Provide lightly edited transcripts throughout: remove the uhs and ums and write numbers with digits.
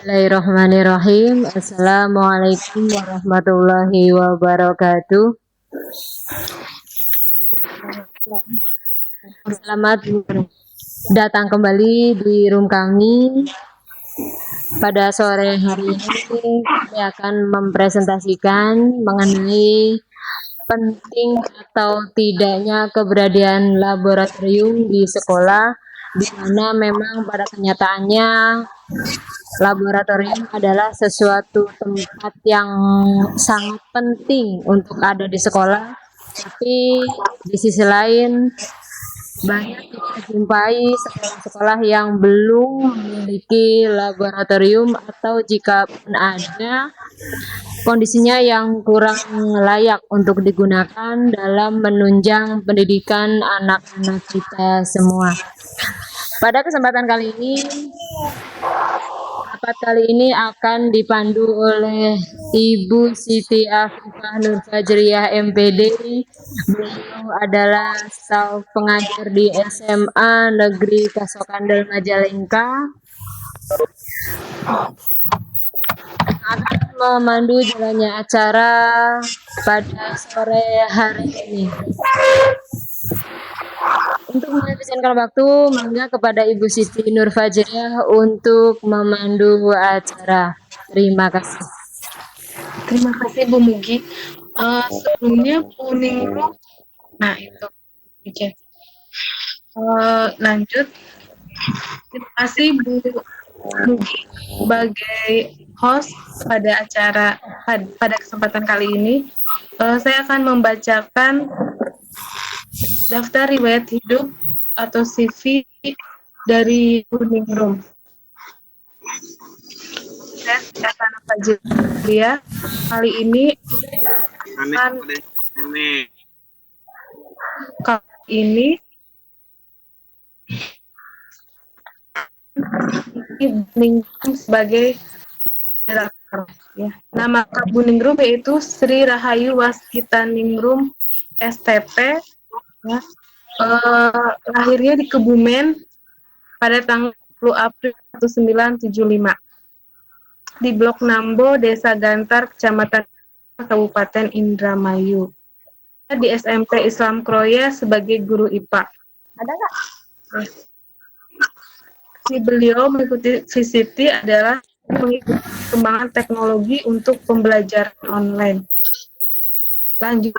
Bismillahirrahmanirrahim. Assalamualaikum warahmatullahi wabarakatuh. Selamat datang kembali di room kami. Pada sore hari ini kami akan mempresentasikan mengenai penting atau tidaknya keberadaan laboratorium di sekolah, di mana memang pada kenyataannya laboratorium adalah sesuatu tempat yang sangat penting untuk ada di sekolah, tapi di sisi lain banyak kita jumpai sekolah-sekolah yang belum memiliki laboratorium atau jika pun ada, kondisinya yang kurang layak untuk digunakan dalam menunjang pendidikan anak-anak kita semua. Pada kesempatan kali ini, rapat kali ini akan dipandu oleh Ibu Siti Afifah Nur Fajriyah MPD. Beliau adalah staf pengajar di SMA Negeri Kasokandel Majalengka. Akan memandu jalannya acara pada sore hari ini. Untuk menghabiskan waktu, mangga kepada Ibu Siti Nur Fajriyah untuk memandu acara. Terima kasih. Terima kasih Bu Mugi. Sebelumnya kuning room. Nah itu. Oke. Lanjut. Terima kasih Bu Mugi sebagai host pada acara pada kesempatan kali ini. Saya akan membacakan daftar riwayat hidup atau CV dari kuning room. Saya Stefana Fajriyah. Kali ini sebagai direktur, ya. Nama Kabuningrum yaitu Sri Rahayu Waskitaningrum STP, ya. Lahirnya di Kebumen pada tanggal 10 April 1975 di Blok Nambo, Desa Gantar, Kecamatan Kabupaten Indramayu. Di SMP Islam Kroya sebagai guru IPA. Ada nggak? Si beliau mengikuti VCT adalah mengikuti perkembangan teknologi untuk pembelajaran online. Lanjut,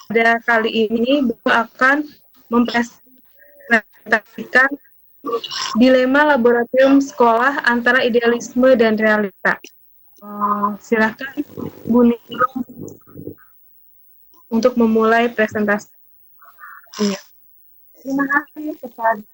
pada kali ini beliau akan mempresentasikan dilema laboratorium sekolah antara idealisme dan realita. Silakan Bu Ningrum untuk memulai presentasi. Terima kasih kepada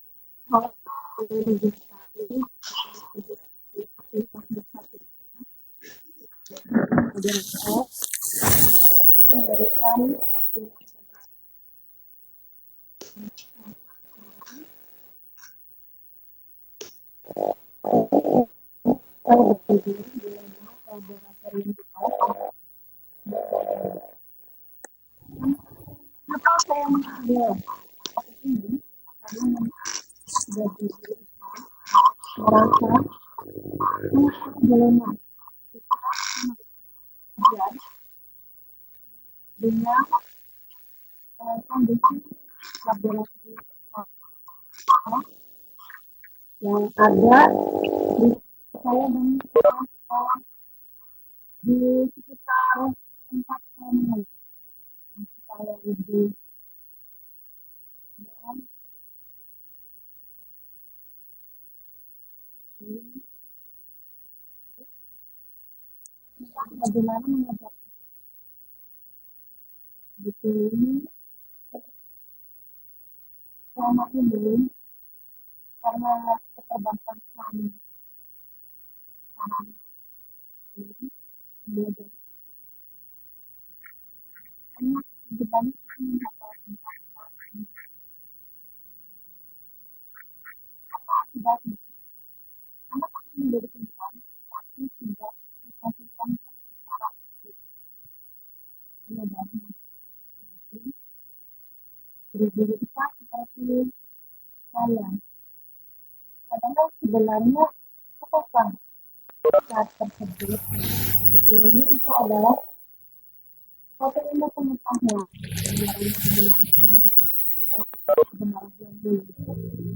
Kenapa saya mengambil ini? Karena merasa dilema dengan kondisi laboratorium yang ada di saya dan di sekitar tempat saya supaya lebih bagaimana mengajar buku ini selama ini karena keterbatasan sarana ini belajar anak dibanding apa akibatnya anak akan menjadi pintar tapi tidak dihasilkan secara belajar guru-guru kita seperti saya kadang-kadang sebenarnya apa kan saat tersebut ini itu adalah satu ilmu pengetahuan sebenarnya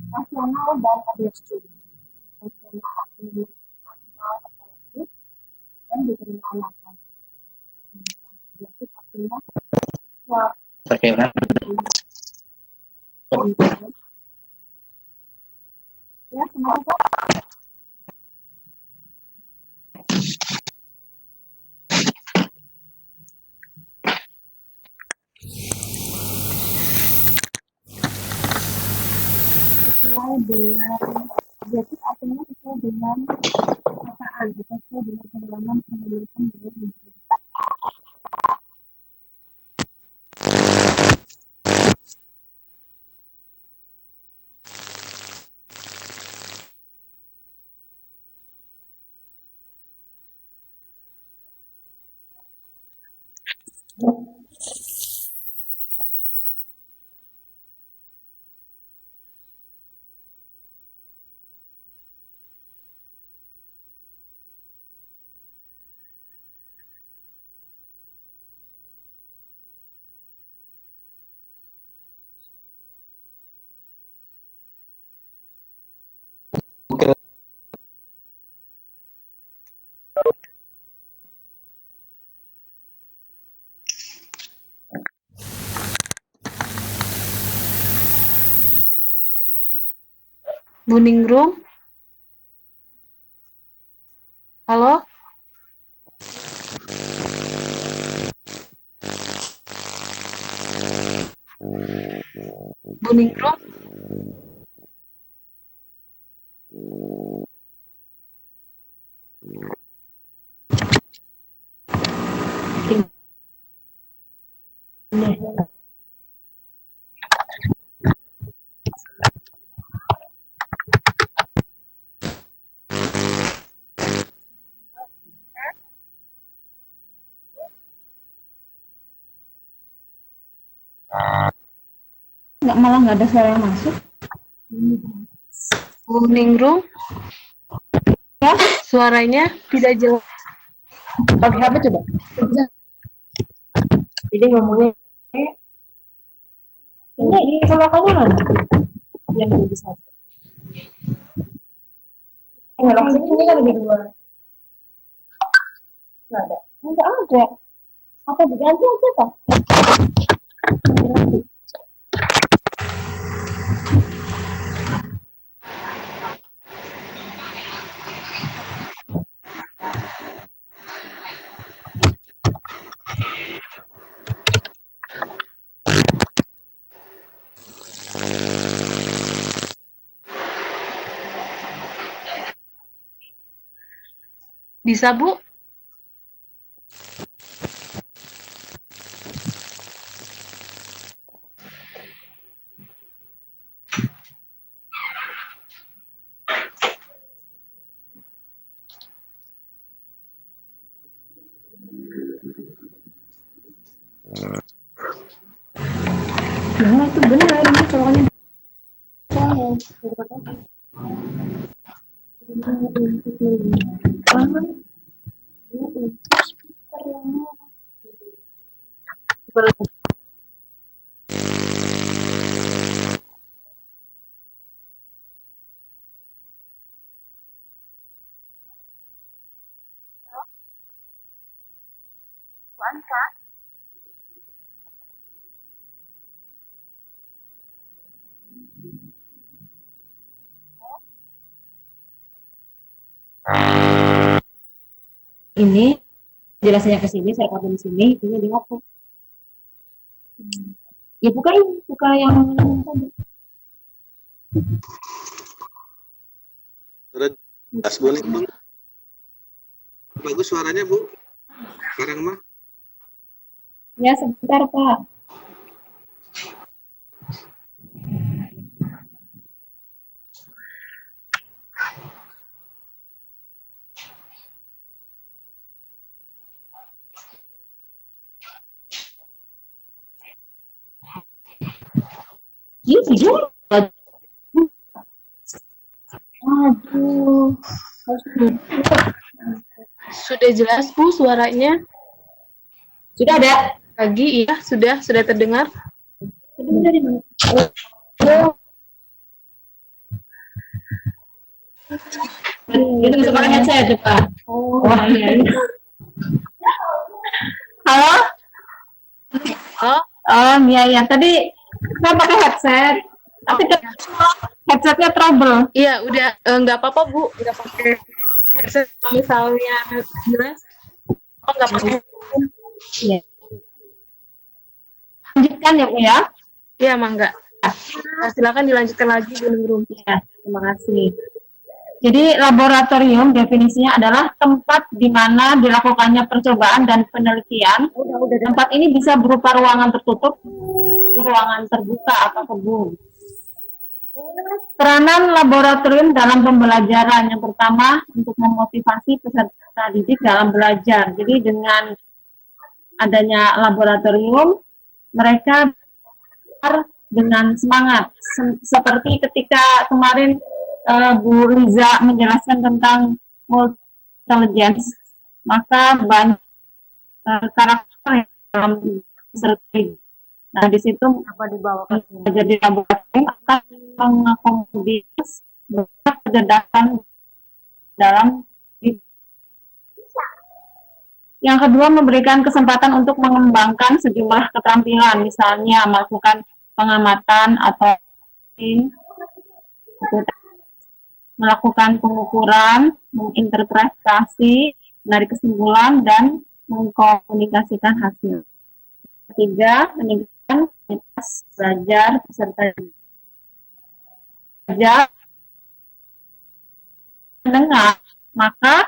nasional dan objektif nasional aktif nasional objektif dan diterima alasan objektif artinya suatu ya kenapa sesuai dengan objektif artinya sesuai dengan perasaan sesuai dengan pengalaman penelitian dari Buningrum. Halo? Buningrum. Malah nggak ada suara yang masuk. Buningrum. Ya, suaranya tidak jelas. Pakai apa coba? Jadi ngomongnya ini kalau kamu mana? Yang lebih satu. Kalau ini kan lebih dua. Nggak ada. Nggak ada. Apa diganti aja pak? Bisa bu? Nah, itu benar ini colokannya. Ini jelasnya ke sini, saya pakai di sini, ini dihapus. Ya buka ini, buka yang tadi. Jelas Bu nih, Bu. Bagus suaranya Bu. Sekarang mah. Ya sebentar Pak. Iya, ah, Aduh, sudah jelas Bu suaranya? Sudah ada? Lagi, iya, sudah terdengar. Itu sekarang headset coba. Oh, iya. Halo? oh, Iya. Tadi saya pakai headset. Tapi headsetnya trouble. iya, udah nggak apa-apa Bu, nggak pakai headset misalnya jelas. Oh, nggak pakai. Iya. Lanjutkan ya Bu ya. Iya, Mangga. Nah, silakan dilanjutkan lagi Bu Nurul. Ya, terima kasih. Jadi laboratorium definisinya adalah tempat di mana dilakukannya percobaan dan penelitian. Tempat ini bisa berupa ruangan tertutup, ruangan terbuka atau kebun. Peranan laboratorium dalam pembelajaran yang pertama untuk memotivasi peserta didik dalam belajar. Jadi dengan adanya laboratorium, mereka dengan semangat. Seperti ketika kemarin Bu Riza menjelaskan tentang intelligence, maka banyak karakter dalam strategi. Nah, di situ apa dibawakan jadi laboratorium akan mengakomodir banyak kecerdasan dalam. Yang kedua, memberikan kesempatan untuk mengembangkan sejumlah keterampilan, misalnya melakukan pengamatan atau melakukan pengukuran, menginterpretasi, menarik kesimpulan, dan mengkomunikasikan hasil. Ketiga, meningkatkan kualitas belajar peserta belajar mendengar, maka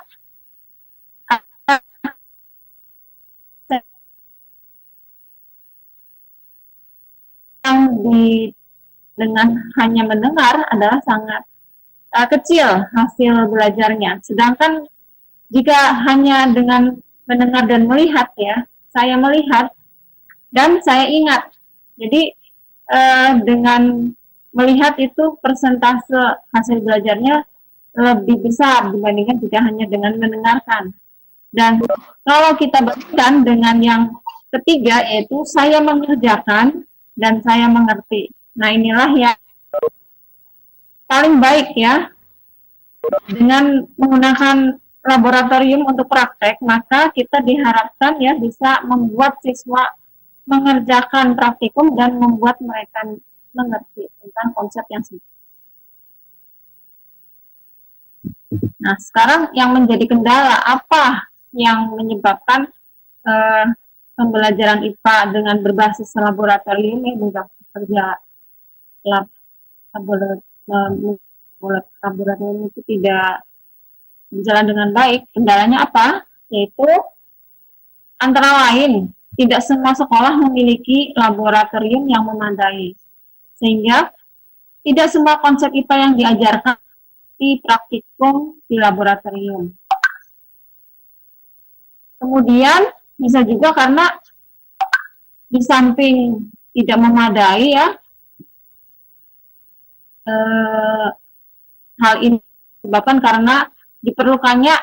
yang dengan hanya mendengar adalah sangat kecil hasil belajarnya. Sedangkan jika hanya dengan mendengar dan melihat ya, saya melihat dan saya ingat. Jadi dengan melihat itu persentase hasil belajarnya lebih besar dibandingkan jika hanya dengan mendengarkan. Dan kalau kita bandingkan dengan yang ketiga, yaitu saya mengerjakan dan saya mengerti. Nah, inilah yang paling baik ya. Dengan menggunakan laboratorium untuk praktek, maka kita diharapkan ya bisa membuat siswa mengerjakan praktikum dan membuat mereka mengerti tentang konsep yang sama. Nah, sekarang yang menjadi kendala apa yang menyebabkan pembelajaran IPA dengan berbasis laboratorium ini juga kerja laboratorium itu tidak berjalan dengan baik. Kendalanya apa? Yaitu antara lain tidak semua sekolah memiliki laboratorium yang memadai, sehingga tidak semua konsep IPA yang diajarkan di praktikum di laboratorium. Kemudian bisa juga karena di samping tidak memadai ya, hal ini disebabkan karena diperlukannya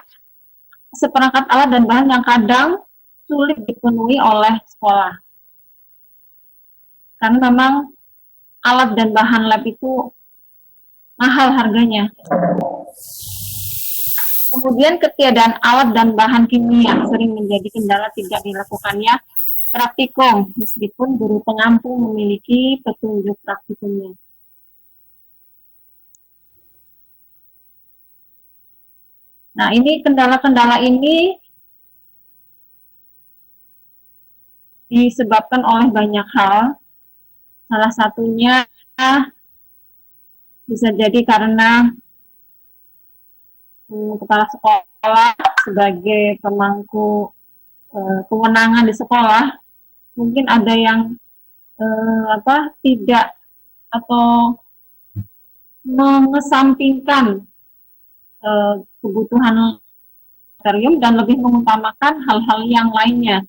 seperangkat alat dan bahan yang kadang sulit dipenuhi oleh sekolah. Karena memang alat dan bahan lab itu mahal harganya. Kemudian ketiadaan alat dan bahan kimia sering menjadi kendala tidak dilakukannya praktikum, meskipun guru pengampu memiliki petunjuk praktikumnya. Nah, ini kendala-kendala ini disebabkan oleh banyak hal. Salah satunya bisa jadi karena kepala sekolah sebagai pemangku kewenangan di sekolah mungkin ada yang tidak atau mengesampingkan kebutuhan laboratorium dan lebih mengutamakan hal-hal yang lainnya.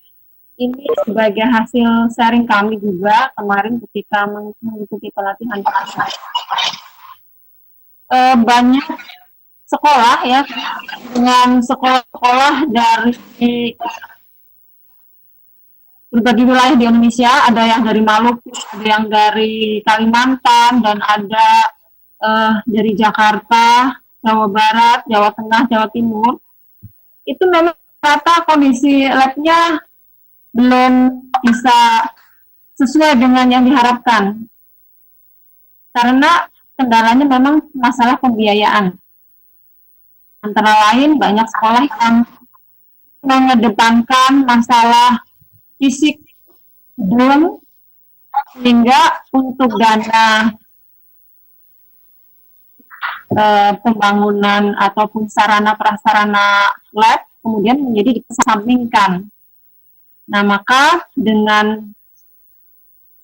Ini sebagai hasil sharing kami juga kemarin ketika mengikuti pelatihan bahasa. Banyak sekolah ya, dengan sekolah-sekolah dari berbagai wilayah di Indonesia, ada yang dari Maluku, ada yang dari Kalimantan, dan ada dari Jakarta, Jawa Barat, Jawa Tengah, Jawa Timur. Itu memang rata kondisi labnya belum bisa sesuai dengan yang diharapkan. Karena kendalanya memang masalah pembiayaan. Antara lain banyak sekolah yang mengedepankan masalah fisik gedung, sehingga untuk dana pembangunan ataupun sarana prasarana lab kemudian menjadi dikesampingkan. Nah, maka dengan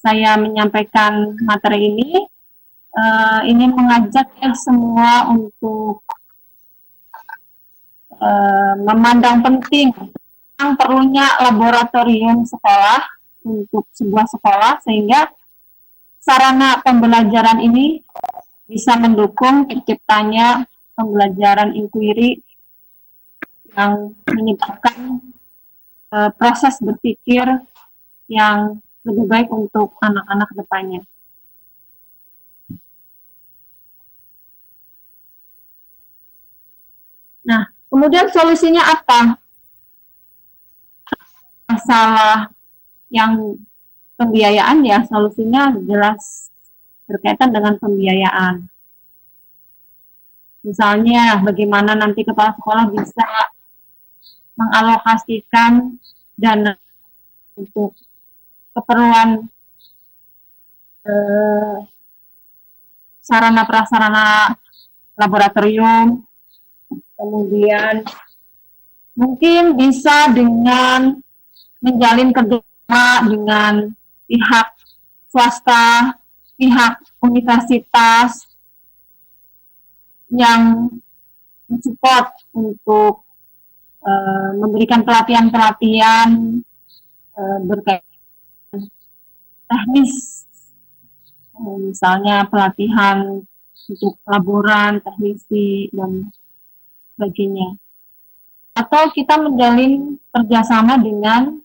saya menyampaikan materi ini mengajak semua untuk memandang penting tentang perlunya laboratorium sekolah untuk sebuah sekolah, sehingga sarana pembelajaran ini bisa mendukung terciptanya pembelajaran inquiry yang menyebabkan proses berpikir yang lebih baik untuk anak-anak depannya. Nah, kemudian solusinya apa? Masalah yang pembiayaan ya, solusinya jelas berkaitan dengan pembiayaan. Misalnya, bagaimana nanti kepala sekolah bisa mengalokasikan dana untuk keperluan sarana prasarana laboratorium, kemudian mungkin bisa dengan menjalin kerjasama dengan pihak swasta, pihak universitas yang mensupport untuk memberikan pelatihan-pelatihan berkaitan teknis, misalnya pelatihan untuk laboran, teknisi, dan sebagainya. Atau kita menjalin kerjasama dengan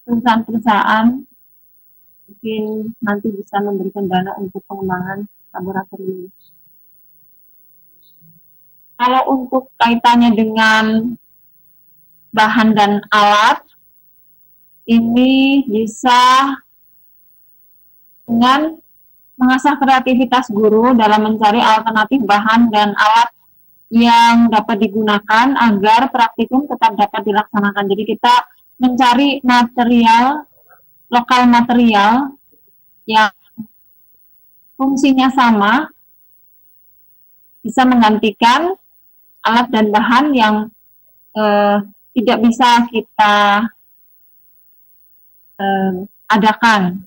perusahaan-perusahaan, mungkin nanti bisa memberikan dana untuk pengembangan laboratorium. Kalau untuk kaitannya dengan bahan dan alat, ini bisa dengan mengasah kreativitas guru dalam mencari alternatif bahan dan alat yang dapat digunakan agar praktikum tetap dapat dilaksanakan. Jadi kita mencari material, lokal material yang fungsinya sama, bisa menggantikan alat dan bahan yang tidak bisa kita adakan.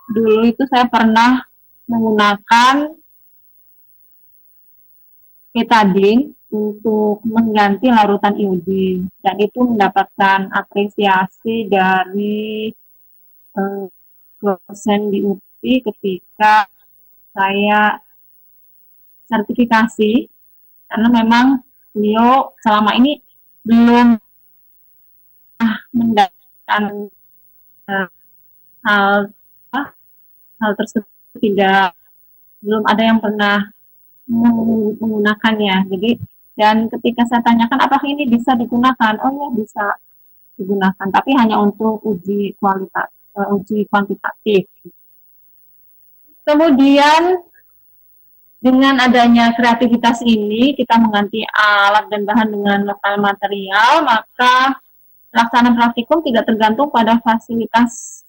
Dulu itu saya pernah menggunakan betadine untuk mengganti larutan iodin, dan itu mendapatkan apresiasi dari dosen di UPI ketika saya sertifikasi, karena memang beliau selama ini belum mendapatkan hal tersebut, belum ada yang pernah menggunakannya. Jadi, dan ketika saya tanyakan apakah ini bisa digunakan, oh ya bisa digunakan, tapi hanya untuk uji kuantitatif. Kemudian dengan adanya kreativitas ini, kita mengganti alat dan bahan dengan lokal material, maka pelaksanaan praktikum tidak tergantung pada fasilitas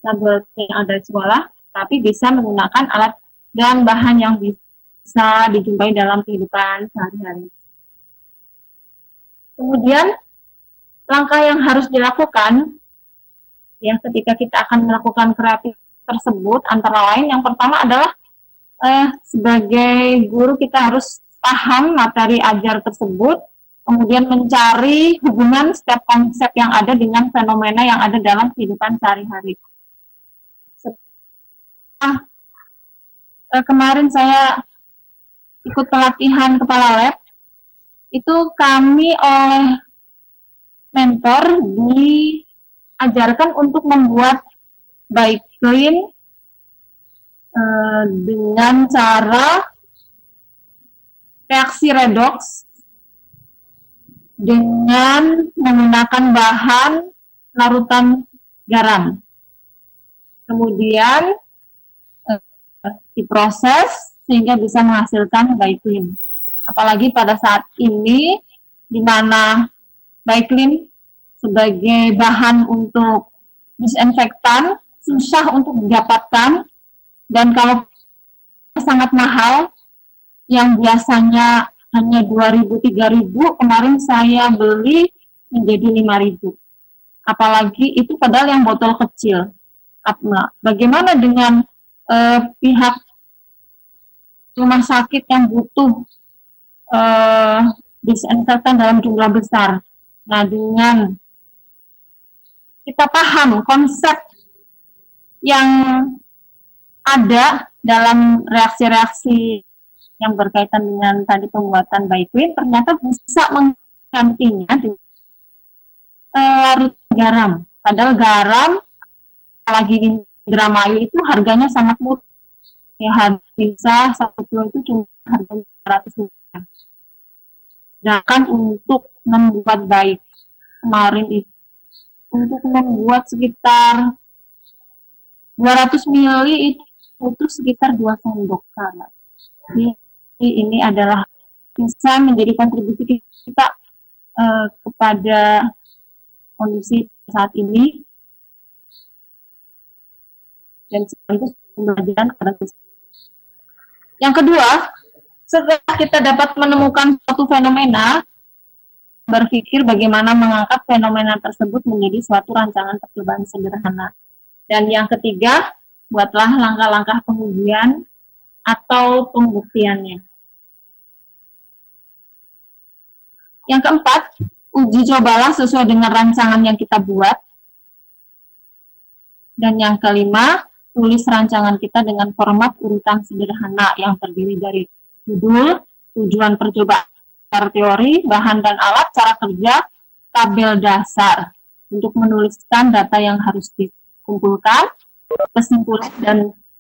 laboratorium yang ada di sekolah, tapi bisa menggunakan alat dan bahan yang bisa dijumpai dalam kehidupan sehari-hari. Kemudian, langkah yang harus dilakukan ya ketika kita akan melakukan kreatif tersebut, antara lain yang pertama adalah sebagai guru kita harus paham materi ajar tersebut, kemudian mencari hubungan setiap konsep yang ada dengan fenomena yang ada dalam kehidupan sehari-hari. kemarin saya ikut pelatihan kepala lab, itu kami oleh mentor diajarkan untuk membuat bike clean dengan cara reaksi redox dengan menggunakan bahan larutan garam. Kemudian diproses sehingga bisa menghasilkan bike clean. Apalagi pada saat ini di mana bike clean sebagai bahan untuk disinfektan susah untuk didapatkan, dan kalau sangat mahal, yang biasanya hanya 2.000-3.000, kemarin saya beli menjadi 5.000. Apalagi itu padahal yang botol kecil. Nah, bagaimana dengan pihak rumah sakit yang butuh disinfektan dalam jumlah besar? Nah, dengan kita paham konsep yang ada dalam reaksi-reaksi yang berkaitan dengan tadi pembuatan bike clean, ternyata bisa menggantinya dengan larut garam. Padahal garam, apalagi di Indramayu itu harganya sangat murah. Ya, bisa 1 kilo itu cuma harganya 100 rupiah. Sedangkan untuk membuat bike kemarin itu, untuk membuat sekitar 200 ml itu sekitar 2 sendok garam. Jadi ini adalah bisa menjadi kontribusi kita kepada kondisi saat ini, dan sekaligus pembelajaran kepada kita. Yang kedua, setelah kita dapat menemukan suatu fenomena, berpikir bagaimana mengangkat fenomena tersebut menjadi suatu rancangan percobaan sederhana. Dan yang ketiga, buatlah langkah-langkah pengujian atau pembuktiannya. Yang keempat, uji cobalah sesuai dengan rancangan yang kita buat. Dan yang kelima, tulis rancangan kita dengan format urutan sederhana yang terdiri dari judul, tujuan percobaan, teori, bahan dan alat, cara kerja, tabel dasar untuk menuliskan data yang harus dikumpulkan, kesimpulan, dan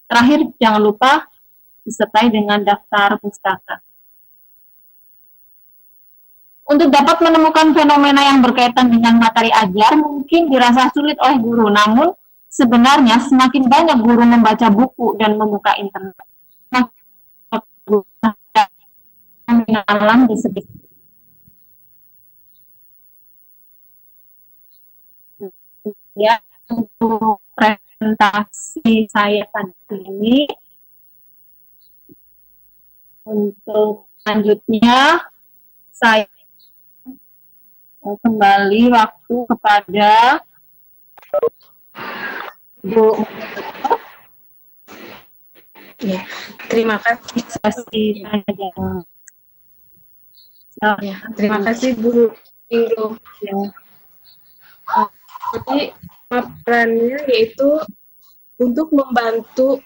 terakhir jangan lupa disertai dengan daftar pustaka. Untuk dapat menemukan fenomena yang berkaitan dengan materi ajar mungkin dirasa sulit oleh guru, namun sebenarnya semakin banyak guru membaca buku dan membuka internet, alam di sekitar. Ya, untuk presentasi saya tadi ini, untuk selanjutnya saya kembali waktu kepada Bu. Ya, terima kasih. Ya, terima kasih Bu Ingro. Ya. Jadi perannya yaitu untuk membantu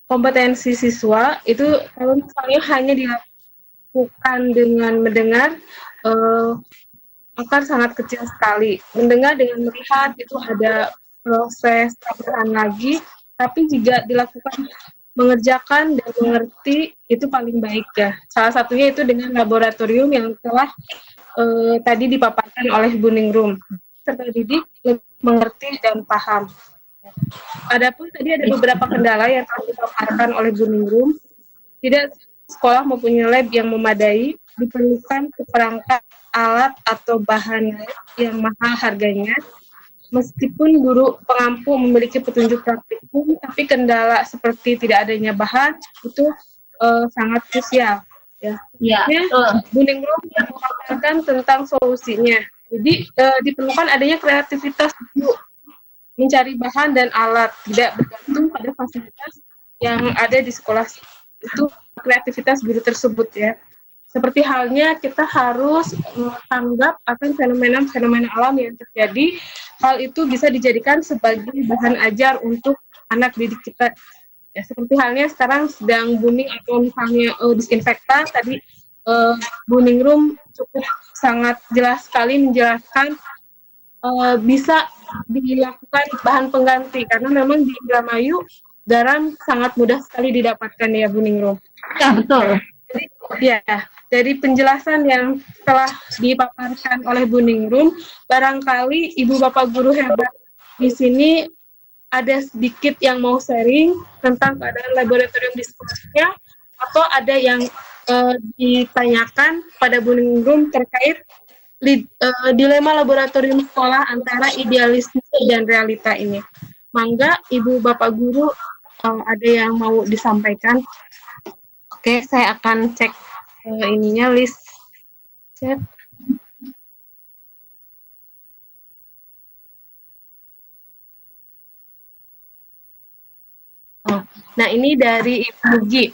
kompetensi siswa itu kalau misalnya hanya dilakukan dengan mendengar akan sangat kecil sekali. Mendengar dengan melihat itu ada proses tambahan lagi, tapi jika dilakukan mengerjakan dan mengerti itu paling baik ya. Salah satunya itu dengan laboratorium yang telah tadi dipaparkan oleh Bu Ningrum. Serta didik lebih mengerti dan paham. Adapun tadi ada beberapa kendala yang telah dipaparkan oleh Bu Ningrum. Tidak sekolah mempunyai lab yang memadai, diperlukan perangkat alat atau bahan lab yang mahal harganya. Meskipun guru pengampu memiliki petunjuk praktikum, tapi kendala seperti tidak adanya bahan itu sangat krusial. Ya. Bu Ningrum mengatakan tentang solusinya. Jadi diperlukan adanya kreativitas guru mencari bahan dan alat, tidak bergantung pada fasilitas yang ada di sekolah. Itu kreativitas guru tersebut ya. Seperti halnya kita harus menganggap akan fenomena-fenomena alam yang terjadi. Hal itu bisa dijadikan sebagai bahan ajar untuk anak didik kita. Ya, seperti halnya sekarang sedang booming atau misalnya disinfektan tadi, Booming Room cukup sangat jelas sekali menjelaskan bisa dilakukan bahan pengganti karena memang di Indramayu garam sangat mudah sekali didapatkan ya Booming Room. Ya, betul. Ya, dari penjelasan yang telah dipaparkan oleh Booming Room, barangkali Ibu Bapak guru hebat di sini ada sedikit yang mau sharing tentang keadaan laboratorium di sekolahnya, atau ada yang ditanyakan pada Booming Room terkait dilema laboratorium sekolah antara idealisme dan realita ini. Mangga Ibu Bapak guru ada yang mau disampaikan. Oke, saya akan cek ininya list chat. Nah, ini dari Ibu Gi.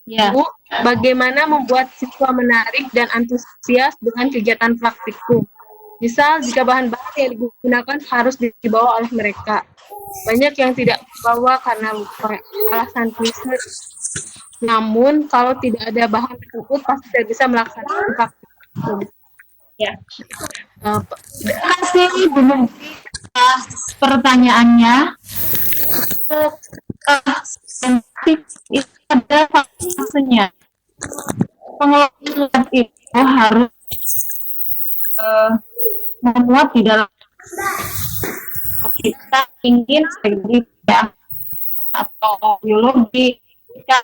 Ya. Bu, bagaimana membuat siswa menarik dan antusias dengan kegiatan praktikum? Misal, jika bahan-bahan yang digunakan harus dibawa oleh mereka. Banyak yang tidak dibawa karena lupa alasan klise. Namun, kalau tidak ada bahan tersebut, pasti tidak bisa melaksanakan praktikum. Ya. Terima kasih Bu Mungki atas pertanyaannya. Itu ada fasenya. Pengelolaan itu harus memuat di dalam kita ingin segera atau biologi kita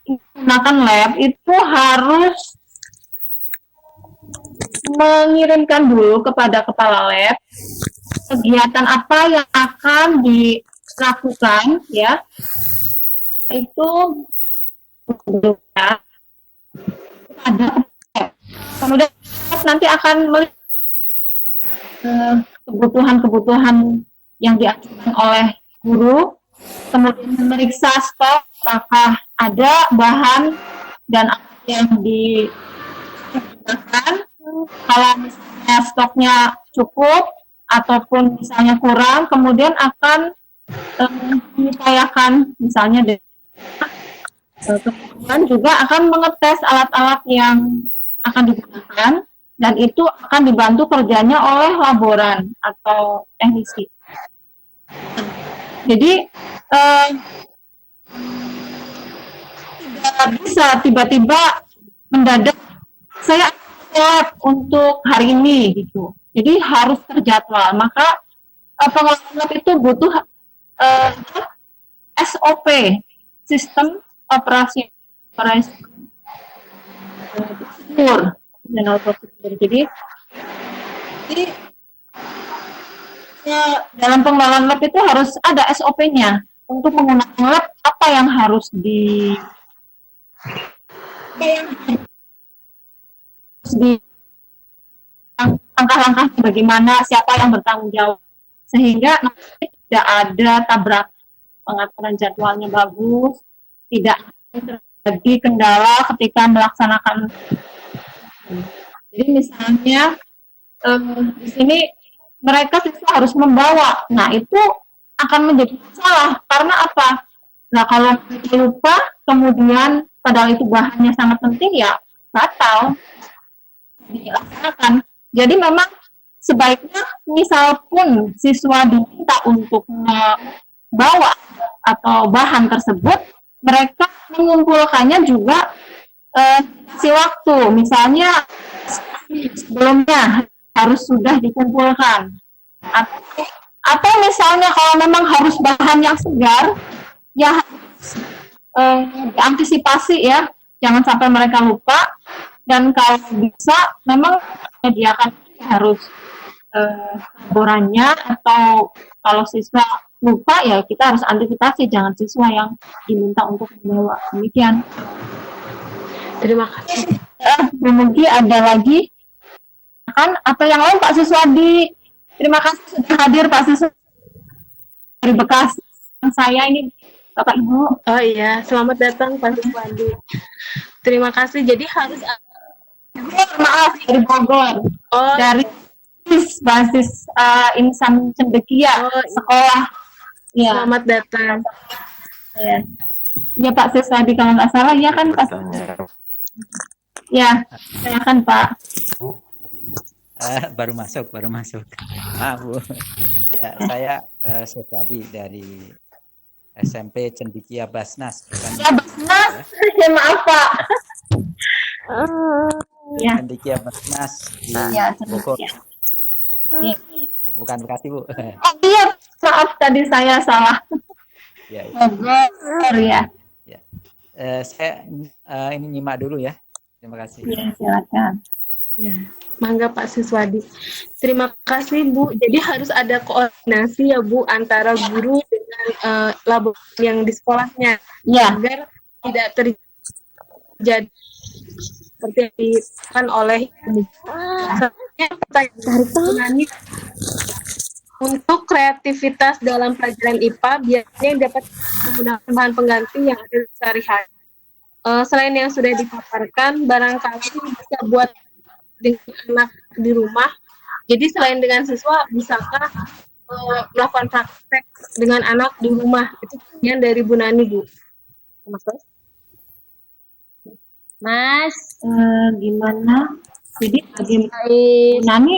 menggunakan lab itu harus mengirimkan dulu kepada kepala lab kegiatan apa yang akan dilakukan ya, itu ada kemudian nanti akan melihat kebutuhan-kebutuhan yang diajukan oleh guru, kemudian memeriksa stok apakah ada bahan dan apa yang digunakan. Kalau misalnya stoknya cukup ataupun misalnya kurang, kemudian akan mengupayakan misalnya kemudian juga akan mengetes alat-alat yang akan digunakan dan itu akan dibantu kerjanya oleh laboran atau teknisi. Jadi tidak bisa tiba-tiba mendadak saya lab untuk hari ini gitu. Jadi harus terjadwal. Maka pengelolaan lab itu butuh SOP, sistem operasi prosedur, general prosedur. Jadi dalam pengelolaan lab itu harus ada SOP-nya untuk menggunakan lab, apa yang harus langkah-langkahnya bagaimana, siapa yang bertanggung jawab, sehingga nanti tidak ada tabrak, pengaturan jadwalnya bagus, tidak terjadi kendala ketika melaksanakan. Jadi misalnya di sini mereka siswa harus membawa, nah itu akan menjadi masalah karena apa? Nah kalau mereka lupa kemudian padahal itu bahannya sangat penting ya batal dilaksanakan. Jadi memang sebaiknya misal pun siswa diminta untuk membawa atau bahan tersebut, mereka mengumpulkannya juga si waktu, misalnya sebelumnya harus sudah dikumpulkan. Atau misalnya kalau memang harus bahan yang segar, ya diantisipasi ya, jangan sampai mereka lupa. Dan kalau bisa, memang menyediakan harus laborannya, atau kalau siswa lupa ya kita harus antisipasi, jangan siswa yang diminta untuk membawa. Demikian. Terima kasih. Mungkin ada lagi kan atau yang lain Pak Siswadi. Terima kasih sudah hadir Pak Siswadi dari Bekasi. Saya ini Bapak Ibu. Oh iya, selamat datang Pak Siswadi. Terima kasih. Jadi harus maaf dari Bogor. Oh, dari basis Insan Cendekia sekolah. Ya. Selamat datang. Ya, ya Pak Sesadi kalau nggak salah, ya kan Pak? Ya, silakan Pak. Baru masuk. Maaf Bu. Ya, saya Sesadi dari SMP Cendikia Basnas. Ya, Basnas. Ya, maaf Pak. Ya, Cendikia Basnas di ya, Bogor. ya. Ya. Bukan Bekasi Bu. Oh iya, maaf tadi saya salah. Ya, Bogor ya. saya ini nyimak dulu ya. Terima kasih. Ya, silakan. Ya, mangga Pak Siswadi. Terima kasih Bu. Jadi harus ada koordinasi ya Bu antara guru dengan laboratorium yang di sekolahnya Ya, agar tidak terjadi seperti yang dilakukan oleh pertanyaan untuk kreativitas dalam pelajaran IPA biasanya dapat menggunakan bahan pengganti yang ada sehari-hari. Selain yang sudah dipaparkan, barangkali bisa buat dengan anak di rumah. Jadi selain dengan siswa, bisakah melakukan praktek dengan anak di rumah? Itu pertanyaan dari Bu Nani, Bu. Mas Bas? Mas, gimana? Jadi bagaimana? baik. Nani,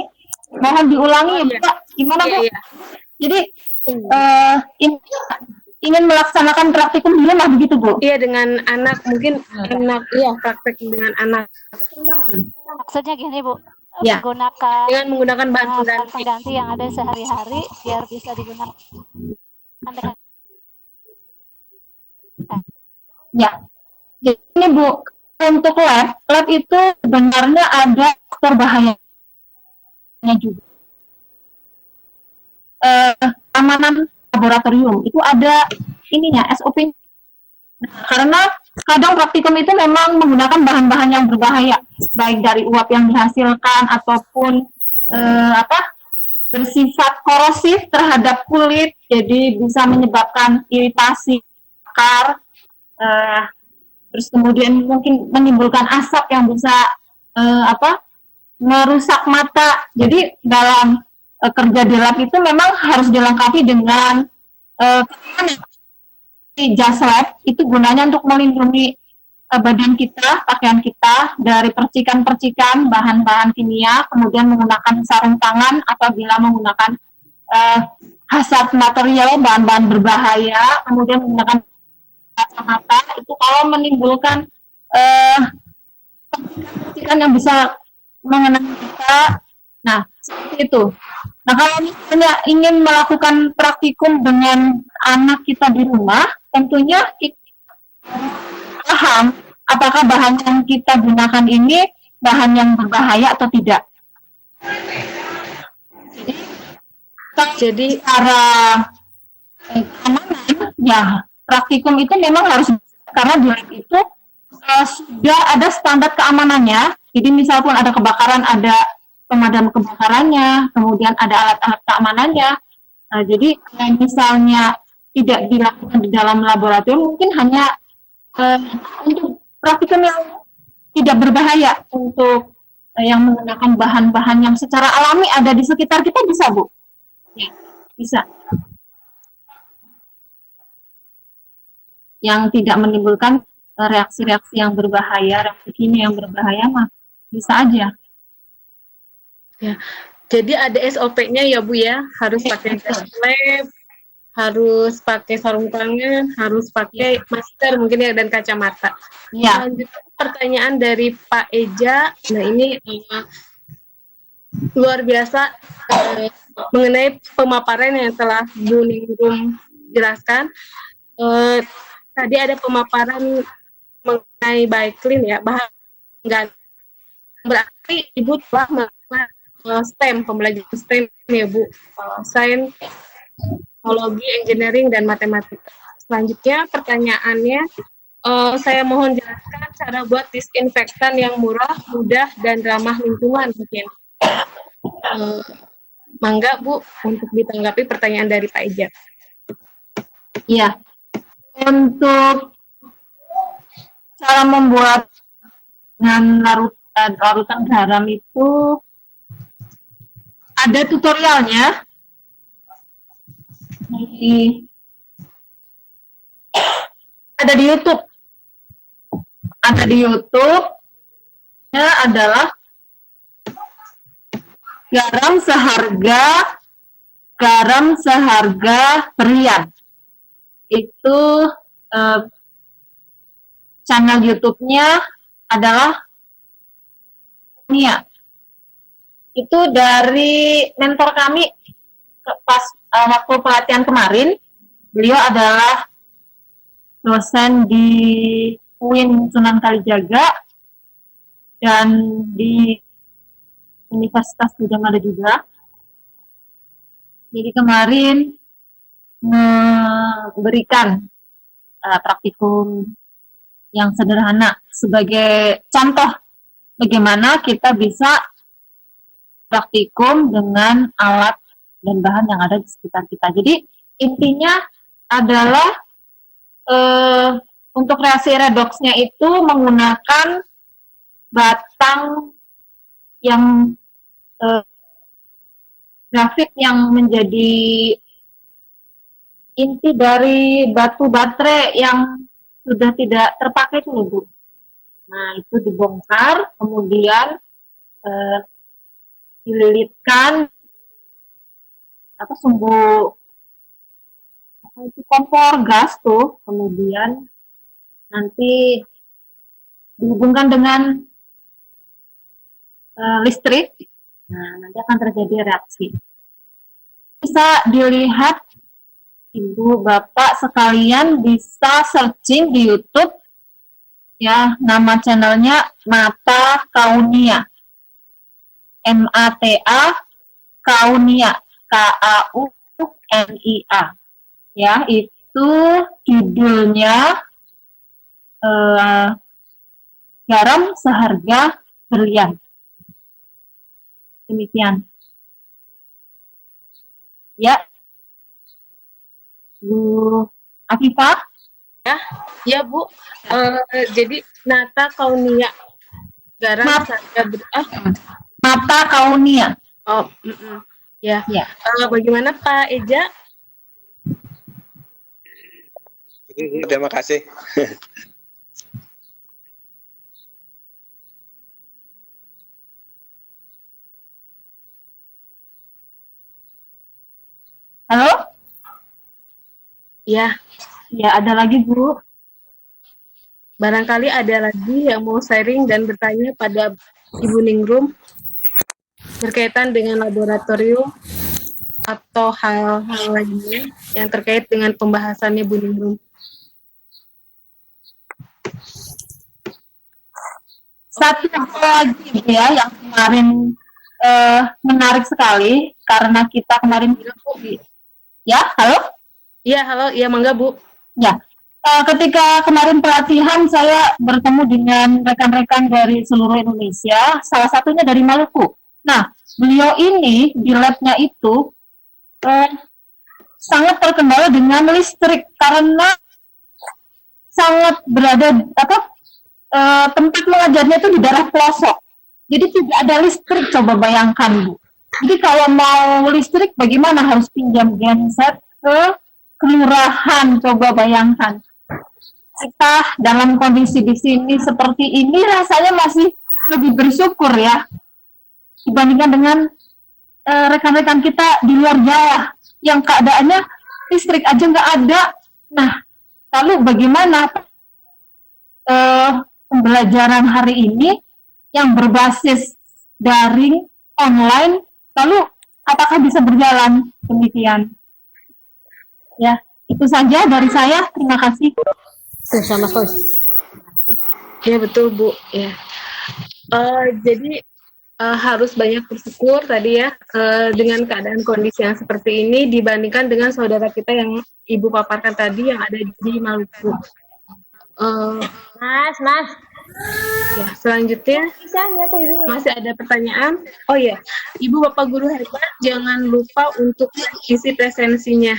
mohon diulangi ya Pak. Gimana Bu? Iya. Jadi ingin melaksanakan praktikum di rumah begitu Bu? Iya, dengan anak, mungkin anak, iya, praktek dengan anak. Maksudnya gini Bu, Ya. Menggunakan bahan bahan pengganti. pengganti yang ada sehari-hari biar bisa digunakan dengan Ya. Jadi ini Bu, untuk lab itu sebenarnya ada faktor bahayanya juga. Keamanan laboratorium itu ada ininya SOP. Karena kadang praktikum itu memang menggunakan bahan-bahan yang berbahaya, baik dari uap yang dihasilkan ataupun bersifat korosif terhadap kulit, jadi bisa menyebabkan iritasi bakar, terus kemudian mungkin menimbulkan asap yang bisa merusak mata. Jadi dalam kerja di lab itu memang harus dilengkapi dengan jas lab. Itu gunanya untuk melindungi badan kita, pakaian kita dari percikan-percikan bahan-bahan kimia, kemudian menggunakan sarung tangan apabila menggunakan hazard material, bahan-bahan berbahaya, kemudian menggunakan kacamata. Itu kalau menimbulkan percikan yang bisa mengenai kita. Nah, seperti itu. Nah, kalau misalnya ingin melakukan praktikum dengan anak kita di rumah, tentunya kita paham apakah bahan yang kita gunakan ini bahan yang berbahaya atau tidak. Jadi secara keamanan, ya praktikum itu memang harus, karena di lab itu sudah ada standar keamanannya. Jadi misal pun ada kebakaran, ada pemadam kebakarannya, kemudian ada alat-alat keamanannya. Nah, jadi misalnya tidak dilakukan di dalam laboratorium, mungkin hanya untuk praktikum yang tidak berbahaya, untuk yang menggunakan bahan-bahan yang secara alami ada di sekitar kita, bisa Bu? Ya, bisa. Yang tidak menimbulkan reaksi-reaksi yang berbahaya, reaksi kimia yang berbahaya mah bisa aja. Ya. Jadi ada SOP-nya ya Bu ya, harus pakai jas lab, harus pakai sarung tangan, harus pakai masker mungkin ya, dan kacamata. Ya. Selanjutnya pertanyaan dari Pak Eja. Nah ini luar biasa mengenai pemaparan yang telah Bu Ningrum jelaskan. Tadi ada pemaparan mengenai baiklin ya, bahan enggak, berarti Ibu telah melakukan STEM, pembelajaran STEM ya Bu, sains, teknologi, engineering, dan matematika. Selanjutnya pertanyaannya, saya mohon jelaskan cara buat disinfektan yang murah, mudah, dan ramah lingkungan mungkin. Mangga Bu untuk ditanggapi pertanyaan dari Pak Eja. Iya, untuk cara membuat dengan larutan garam itu ada tutorialnya. ada di YouTube. Ada di YouTube. Adalah garam seharga berlian. Itu channel YouTube-nya adalah Nia. Itu dari mentor kami pas waktu pelatihan kemarin. Beliau adalah dosen di UIN Sunan Kalijaga dan di Universitas Gadjah Mada juga. Jadi kemarin memberikan praktikum yang sederhana sebagai contoh bagaimana kita bisa praktikum dengan alat dan bahan yang ada di sekitar kita. Jadi intinya adalah untuk reaksi redoksnya itu menggunakan batang yang grafit yang menjadi inti dari batu baterai yang sudah tidak terpakai itu, Bu. Nah, itu dibongkar, kemudian dililitkan sumbu itu kompor gas tuh, kemudian nanti dihubungkan dengan listrik. Nah, nanti akan terjadi reaksi. Bisa dilihat, Ibu, Bapak sekalian bisa searching di YouTube, ya, nama channelnya Mata Kaunia, MATA Kaunia, KAUNIA, ya, itu judulnya garam seharga berlian. Demikian. Ya, Bu Afifah. Ya Bu, jadi Nata Kaunia garam Mata Kaunia. Oh, ya. Bagaimana Pak Eja? Terima kasih. Halo? Ya, ada lagi, Bu. Barangkali ada lagi yang mau sharing dan bertanya pada Ibu Ningrum berkaitan dengan laboratorium atau hal-hal lainnya yang terkait dengan pembahasannya Bu Ningrum. Satu lagi ya yang kemarin menarik sekali karena kita kemarin ya, halo? Iya, halo, iya mangga Bu. Ya, ketika kemarin pelatihan saya bertemu dengan rekan-rekan dari seluruh Indonesia, salah satunya dari Maluku. Nah, beliau ini di labnya itu sangat terkendala dengan listrik karena sangat berada tempat mengajarnya itu di daerah pelosok. Jadi tidak ada listrik, coba bayangkan, Bu. Jadi kalau mau listrik bagaimana, harus pinjam genset ke kelurahan, coba bayangkan. Kita dalam kondisi di sini seperti ini rasanya masih lebih bersyukur ya dibandingkan dengan rekan-rekan kita di luar Jawa yang keadaannya listrik aja nggak ada. Nah, lalu bagaimana pembelajaran hari ini yang berbasis daring online, lalu apakah bisa berjalan? Demikian. Ya, itu saja dari saya. Terima kasih. Sama Coach. Ya betul Bu. Ya. Jadi harus banyak bersyukur tadi ya dengan keadaan kondisi yang seperti ini dibandingkan dengan saudara kita yang Ibu paparkan tadi yang ada di Maluku. Mas. Ya, selanjutnya masih ada pertanyaan. Oh ya, Ibu Bapak Guru hebat, jangan lupa untuk isi presensinya.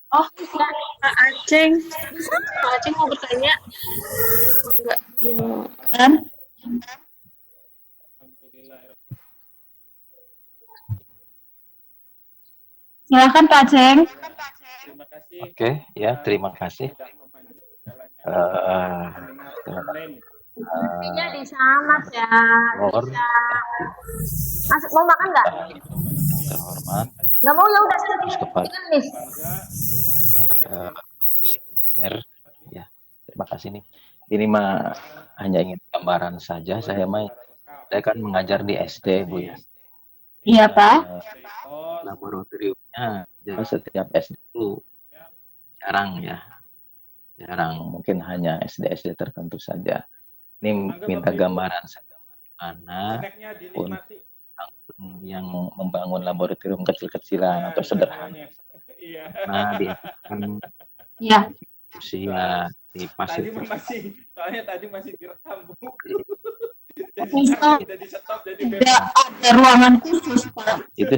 Oh, Pak Aceng mau bertanya? Enggak, ya. Silakan Pak Aceng. Oke, ya terima kasih. eh, Intinya di sana ya. Lor, Masuk mau makan nggak? terhormat, Nggak mau ya udah terus kepada tinggal nih. R, ya, terima kasih nih. Ini mah hanya ingin gambaran saja. Saya kan mengajar di SD, Bu ya. Iya, Pak. Laboratoriumnya jadi setiap SD itu jarang ya, jarang. Mungkin hanya SD-SD tertentu saja. Ini minta gambaran mana untuk yang membangun laboratorium kecil-kecilan atau sederhana. Nah, dia kan Iya. usia di Tadi fasilitas. soalnya tadi masih direkam, Bu. Bisa Tidak di stop jadi tidak ada ruangan khusus, Pak. Itu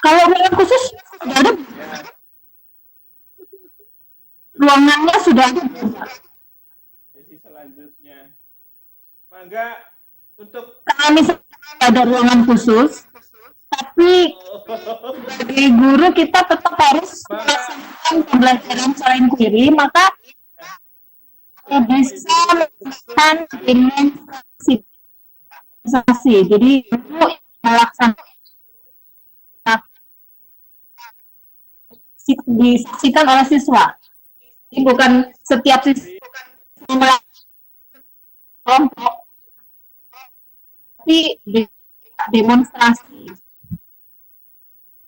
Kalau ruangan khusus sudah ada, ruangannya sudah ada. sesi selanjutnya. Mangga untuk Kalau misalnya ada ruangan khusus, tapi sebagai guru kita tetap harus melaksanakan pembelajaran selain kiri, maka bisa melakukan dengan sosialisasi. Jadi itu melaksanakan disaksikan oleh siswa. Jadi bukan setiap siswa kelompok, tapi demonstrasi.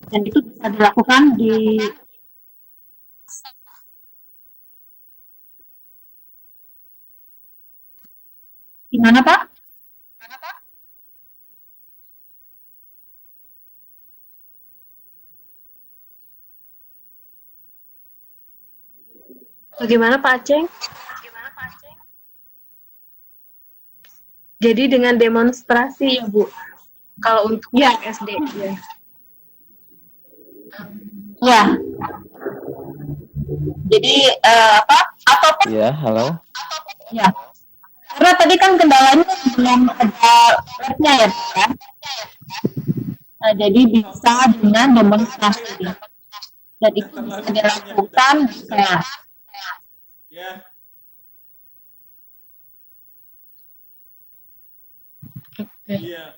Dan itu bisa dilakukan di mana, Pak? Bagaimana Pak Aceng? Jadi dengan demonstrasi ya Bu, kalau untuk Ya. SD ya. Ya. Jadi apa? Ataupun ya, halo. ya. Karena tadi kan kendalanya belum ada labnya ya, Pak, ya. Nah, jadi bisa dengan demonstrasi. Dan itu bisa dilakukan bisa. ya. Iya.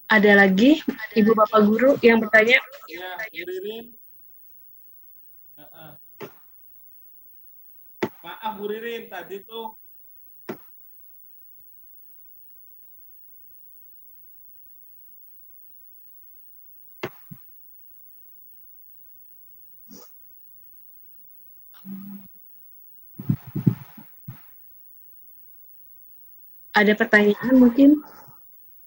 Ada lagi Ibu Bapak Guru yang bertanya? Iya, Bu Ririn. Maaf Bu Ririn, tadi tuh Ada pertanyaan mungkin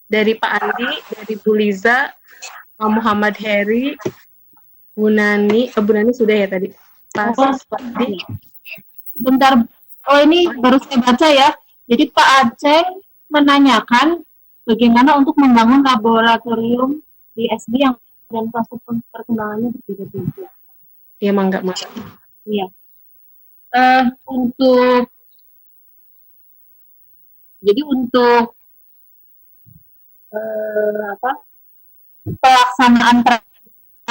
dari Pak Andi, dari Bu Liza, Pak Muhammad Heri, Bu Nani sudah ya tadi. Pak Siswati. Bentar, oh ini baru saya baca ya. Jadi Pak Aceng menanyakan bagaimana untuk membangun laboratorium di SD yang dan proses perkembangannya berbeda-beda. Ya, Mangga, Mas. Iya. Untuk pelaksanaan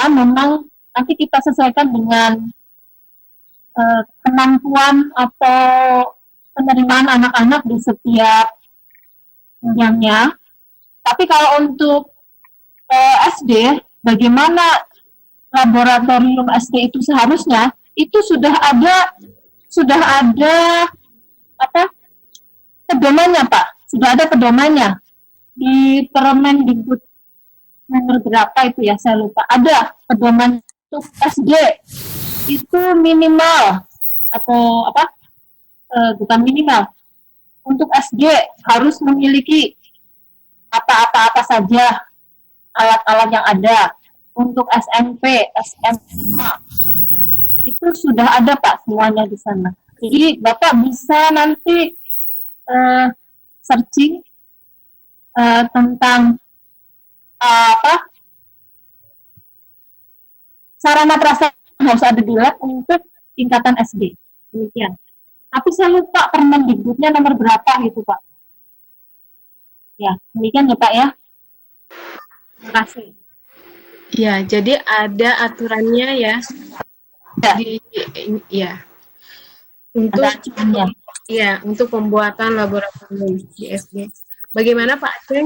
memang nanti kita sesuaikan dengan kemampuan atau penerimaan anak-anak di setiap jenjangnya. Tapi kalau untuk SD, bagaimana laboratorium SD itu seharusnya itu sudah ada pedomannya, Pak. Sudah ada pedomannya di Permendikbud nomor berapa itu ya, saya lupa. Ada pedoman untuk SD itu minimal atau bukan minimal, untuk SD harus memiliki apa saja alat-alat yang ada. Untuk SMP, SMA itu sudah ada, Pak, semuanya di sana. Jadi Bapak bisa nanti searching tentang sarana prasarana harus ada di lab untuk tingkatan SD. Demikian. Tapi saya lupa Permendikbudnya nomor berapa gitu, Pak. Ya, demikian ya, Pak ya. Terima kasih. Ya, jadi ada aturannya ya. Ya. Ya. untuk Ada acuannya. untuk pembuatan laboratorium di SD. Bagaimana Pak Aceh?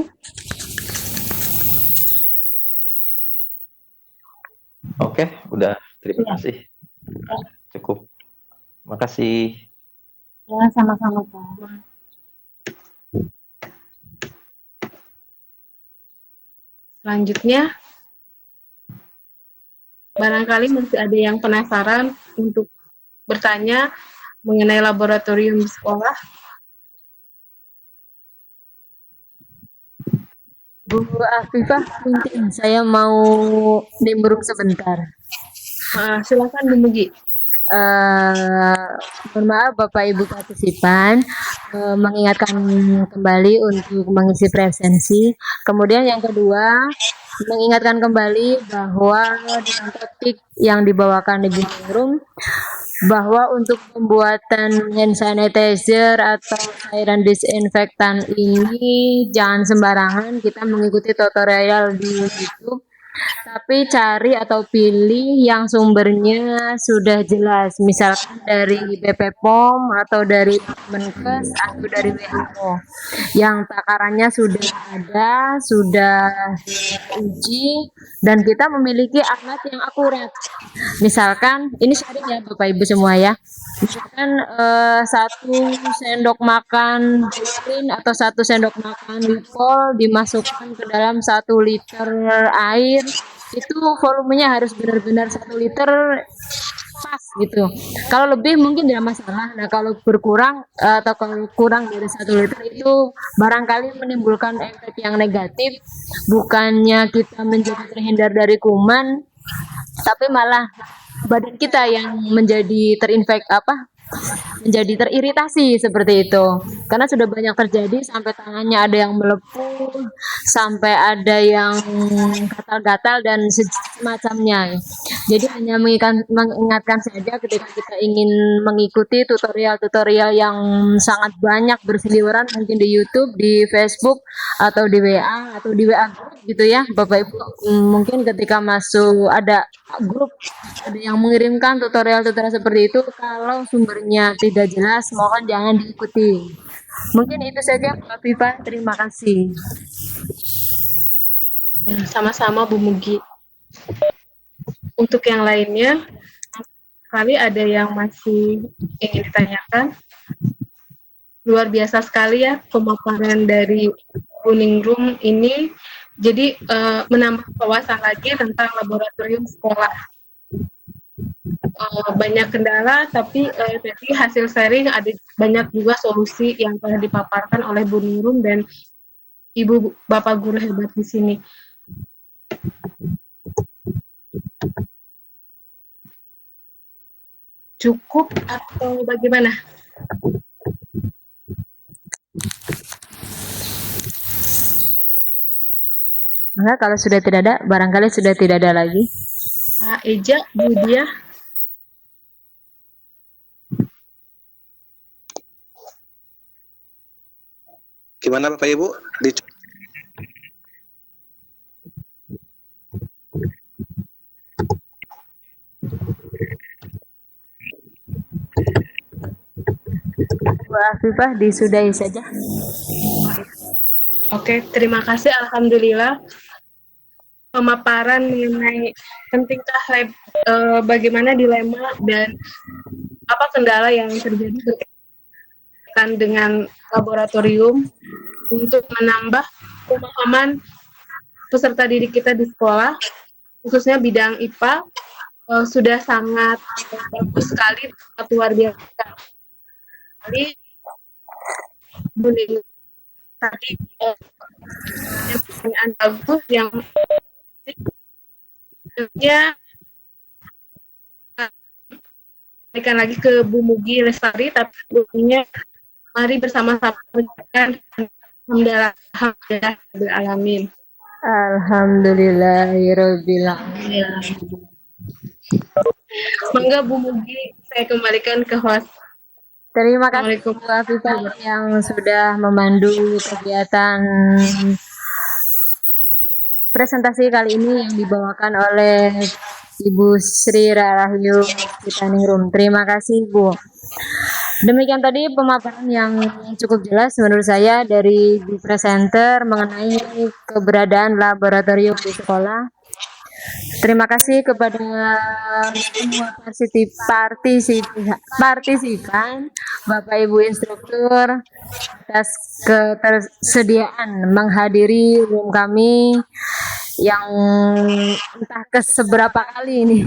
Oke, udah. Terima Iya. kasih. Cukup. Makasih. Ya, sama-sama Pak. Selanjutnya, barangkali masih ada yang penasaran untuk bertanya mengenai laboratorium di sekolah. Bu Afifah, mungkin saya mau nimbrung sebentar. Silakan Bu Mugi. Mohon maaf Bapak Ibu partisipan, mengingatkan kembali untuk mengisi presensi. Kemudian yang kedua, mengingatkan kembali bahwa dengan topik yang dibawakan di Booming Room, bahwa untuk pembuatan hand sanitizer atau cairan disinfektan ini jangan sembarangan kita mengikuti tutorial di YouTube, tapi cari atau pilih yang sumbernya sudah jelas, misalkan dari BP POM atau dari Menkes atau dari WHO yang takarannya sudah ada, sudah uji, dan kita memiliki alat yang akurat. Misalkan ini sharing ya Bapak Ibu semua ya. Misalkan 1 sendok makan chlorine atau 1 sendok makan Wipol dimasukkan ke dalam 1 liter air, itu volumenya harus benar-benar 1 liter pas gitu. Kalau lebih mungkin tidak masalah. Nah kalau berkurang atau kalau kurang dari 1 liter itu barangkali menimbulkan efek yang negatif. Bukannya kita menjadi terhindar dari kuman, tapi malah badan kita yang menjadi menjadi teriritasi seperti itu, karena sudah banyak terjadi sampai tangannya ada yang melepuh, sampai ada yang gatal-gatal dan semacamnya. Jadi hanya mengingatkan saja ketika kita ingin mengikuti tutorial-tutorial yang sangat banyak berseliweran mungkin di YouTube, di Facebook, atau di WA atau di WA group gitu ya Bapak Ibu. Mungkin ketika masuk ada grup, ada yang mengirimkan tutorial-tutorial seperti itu, kalau sumbernya tidak jelas mohon jangan diikuti. Mungkin itu saja Mbak Viva, terima kasih. Sama-sama Bu Mugi. Untuk yang lainnya, kali ada yang masih ingin ditanyakan. Luar biasa sekali ya pemaparan dari Booming Room ini. Jadi menambah wawasan lagi tentang laboratorium sekolah. Banyak kendala, tapi tadi hasil sharing ada banyak juga solusi yang telah dipaparkan oleh Booming Room dan Ibu Bapak guru hebat di sini. Cukup atau bagaimana? Maka kalau sudah tidak ada, barangkali sudah tidak ada lagi. Pak Eja, Bu Dia. Gimana Bapak Ibu? Bu Afifah, disudahi saja. Oke, terima kasih. Alhamdulillah. Pemaparan mengenai pentingkah bagaimana dilema dan apa kendala yang terjadi berkaitan dengan laboratorium untuk menambah pemahaman peserta didik kita di sekolah, khususnya bidang IPA, sudah sangat bagus sekali, sangat luar biasa. Jadi, tadi pertanyaan bagus yang berikan lagi ke Bu Mugi Lestari, tapi sebelumnya mari bersama-sama mengucapkan alhamdulillah alamin. Alhamdulillahirabbil alamin. Mangga Bu Mugi, saya kembalikan ke host. Terima kasih Bu Afifah yang sudah memandu kegiatan presentasi kali ini yang dibawakan oleh Ibu Sri Rahayu Booming Room. Terima kasih Bu. Demikian tadi pemaparan yang cukup jelas menurut saya dari Bu Presenter mengenai keberadaan laboratorium di sekolah. Terima kasih kepada semua partisipan, Bapak Ibu instruktur atas ketersediaan menghadiri room kami yang entah ke seberapa kali ini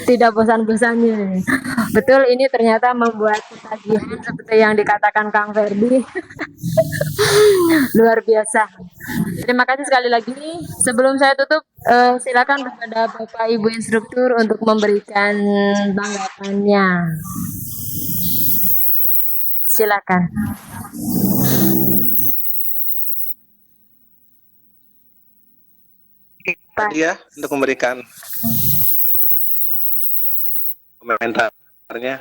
tidak bosan-bosannya. Betul, ini ternyata membuat ketagihan seperti yang dikatakan Kang Ferdi. Luar biasa. Terima kasih sekali lagi. Sebelum saya tutup, silakan kepada Bapak Ibu instruktur untuk memberikan tanggapannya. Silakan. Pak. Dia untuk memberikan komentarnya.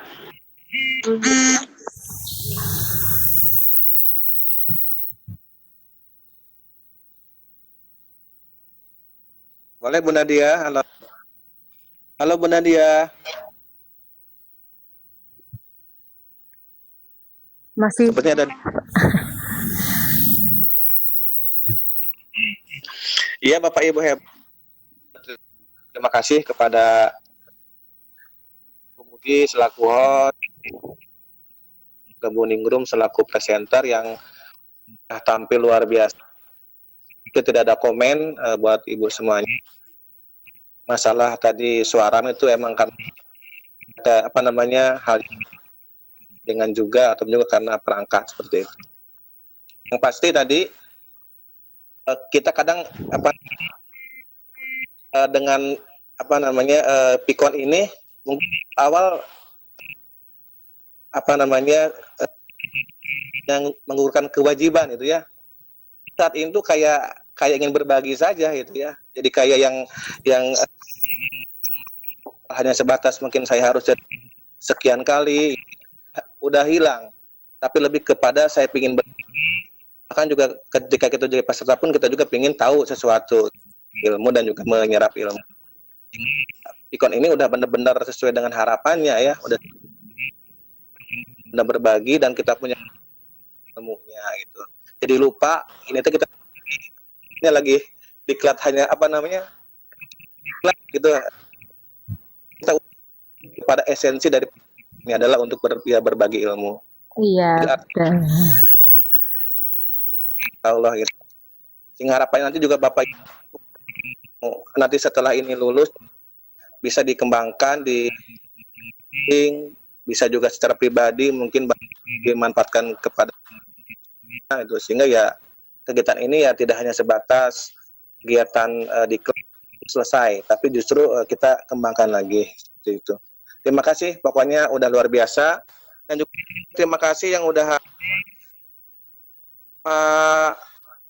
Boleh Bu Nadia? Halo. Halo Bu Nadia. Masih Sepertinya ada. Iya Bapak Ibu hebat. Terima kasih kepada Mugi selaku host, ke Bu Ningrum selaku presenter yang tampil luar biasa. Itu tidak ada komen buat Ibu semuanya. Masalah tadi suara itu emang karena ada hal dengan juga atau juga karena perangkat seperti itu. Yang pasti tadi kita kadang dengan Pikon ini mungkin awal yang menggugurkan kewajiban itu ya. Saat itu kayak ingin berbagi saja gitu ya. Jadi kayak yang hanya sebatas mungkin saya harus sekian kali udah hilang. Tapi lebih kepada saya ingin bahkan juga ketika kita jadi peserta pun kita juga ingin tahu sesuatu ilmu dan juga menyerap ilmu. Pikon ini udah benar-benar sesuai dengan harapannya ya, udah berbagi dan kita punya ilmunya gitu. Jadi lupa ini tuh kita ini lagi diklat hanya diklat gitu. Kita pada esensi dari ini adalah untuk berbagi ilmu. iya. Allah gitu. Sehingga harapannya nanti juga Bapak nanti setelah ini lulus bisa dikembangkan bisa juga secara pribadi mungkin dimanfaatkan kepada itu sehingga ya kegiatan ini ya tidak hanya sebatas kegiatan di kelas selesai tapi justru kita kembangkan lagi seperti itu. Terima kasih pokoknya udah luar biasa dan juga terima kasih yang udah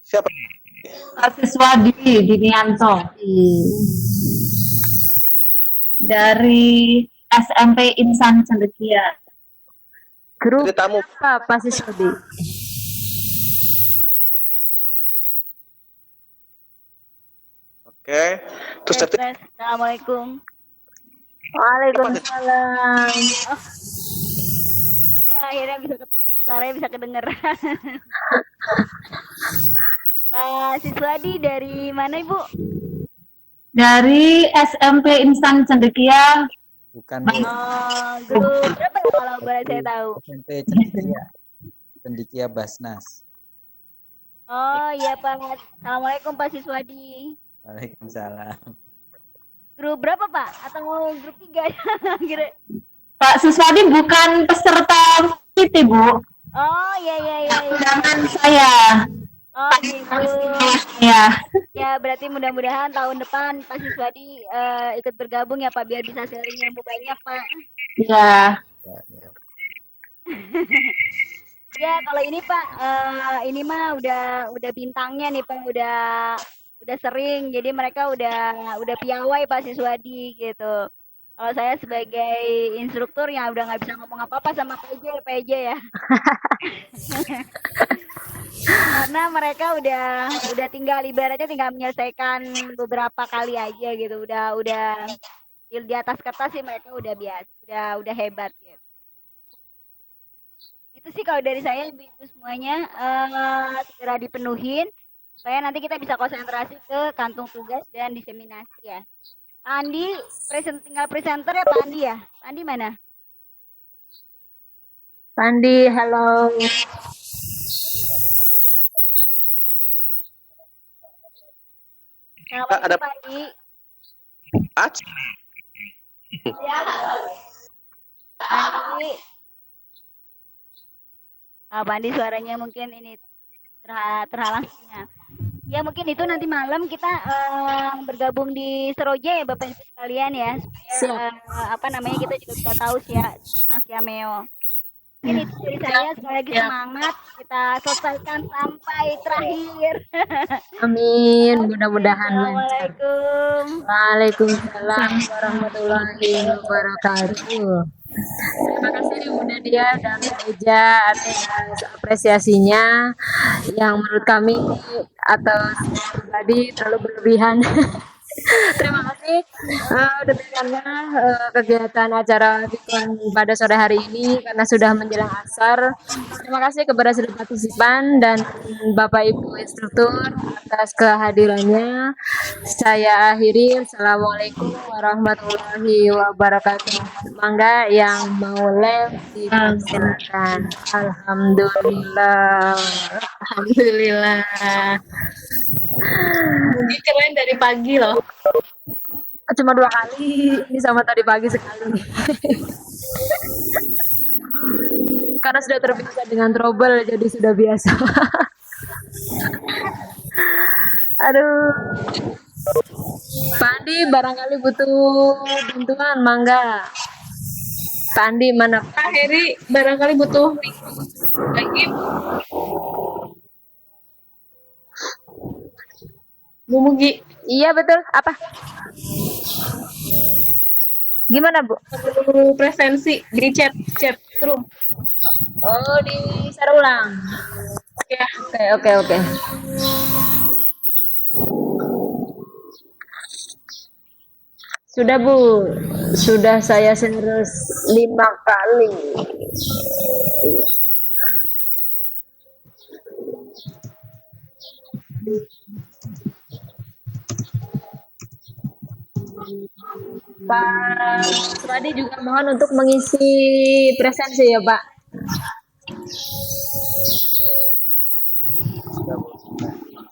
siapa Siswadi Dinianto dari SMP Insan Cendekia. Grup jadi tamu apa Pak Siswadi? oke. Terus Assalamualaikum. Waalaikumsalam. Ya, akhirnya suaranya bisa kedengeran. Pak Siswadi dari mana Ibu? Dari SMP Insan Cendekia. Bukan Bu. Grup berapa ya kalau boleh saya tahu? SMP Cendekia. Cendekia Basnas. Oh iya Pak. Assalamualaikum Pak Siswadi. Waalaikumsalam. Grup berapa Pak? Atau grup 3? Pak Siswadi bukan peserta itu Bu. Oh iya. Undangan saya. Oh gitu. Ya. Ya berarti mudah-mudahan tahun depan Pak Siswadi ikut bergabung ya Pak biar bisa sharing ilmu banyak Pak. Ya. Ya kalau ini Pak, ini mah udah bintangnya nih Pak, udah sering, jadi mereka udah piawai Pak Siswadi gitu. Kalau saya sebagai instruktur yang udah nggak bisa ngomong apa-apa sama PJ ya. Karena mereka udah tinggal ibaratnya tinggal menyelesaikan beberapa kali aja gitu. Udah di atas kertas sih mereka udah biasa, udah hebat gitu. Itu sih kalau dari saya ibu-ibu semuanya segera dipenuhin supaya nanti kita bisa konsentrasi ke kantung tugas dan diseminasi ya. Pak Andi, tinggal presenter ya Pak Andi ya. Pak Andi mana? Pandi, halo. Assalamualaikum ada Pak Andi. Aceh. Andi. Pak Andi suaranya mungkin ini terhalang sinyal. Ya mungkin itu nanti malam kita bergabung di Seroja ya Bapak Ibu sekalian ya supaya apa namanya kita juga bisa tahu sih ya tentang Siameo. Mungkin itu dari saya, sekali lagi semangat kita selesaikan sampai terakhir. Amin, mudah-mudahan lancar. Assalamualaikum. Waalaikumsalam warahmatullahi wabarakatuh. Terima kasih Bu Nadia dan Eja atas apresiasinya yang menurut kami atau pribadi terlalu berlebihan. Terima kasih demikianlah kegiatan acara Vikon pada sore hari ini karena sudah menjelang asar. Terima kasih kepada seluruh partisipan dan Bapak Ibu instruktur atas kehadirannya. Saya akhiri. Assalamualaikum warahmatullahi wabarakatuh. Mangga yang mau live dipersilakan. Alhamdulillah. Alhamdulillah. Mungkin keren dari pagi loh. Cuma 2 kali, ini sama tadi pagi sekali. Karena sudah terbiasa dengan trouble, jadi sudah biasa. Aduh. Pak Andi barangkali butuh bantuan, mangga. Pak Andi mana? Pak Heri barangkali butuh lagi. Bu Mugi. Iya betul. Apa? Gimana Bu? Perlu presensi di chat room. Oh di share ulang. Ya. Oke. Sudah Bu, sudah saya share 5 kali. Pak Swadi juga mohon untuk mengisi presensi ya Pak.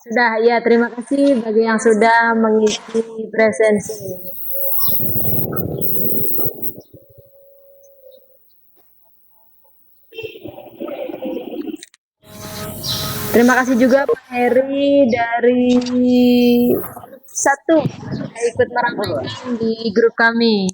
Sudah, ya terima kasih bagi yang sudah mengisi presensi. Terima kasih juga Pak Heri dari satu ikut meramaikan di grup kami.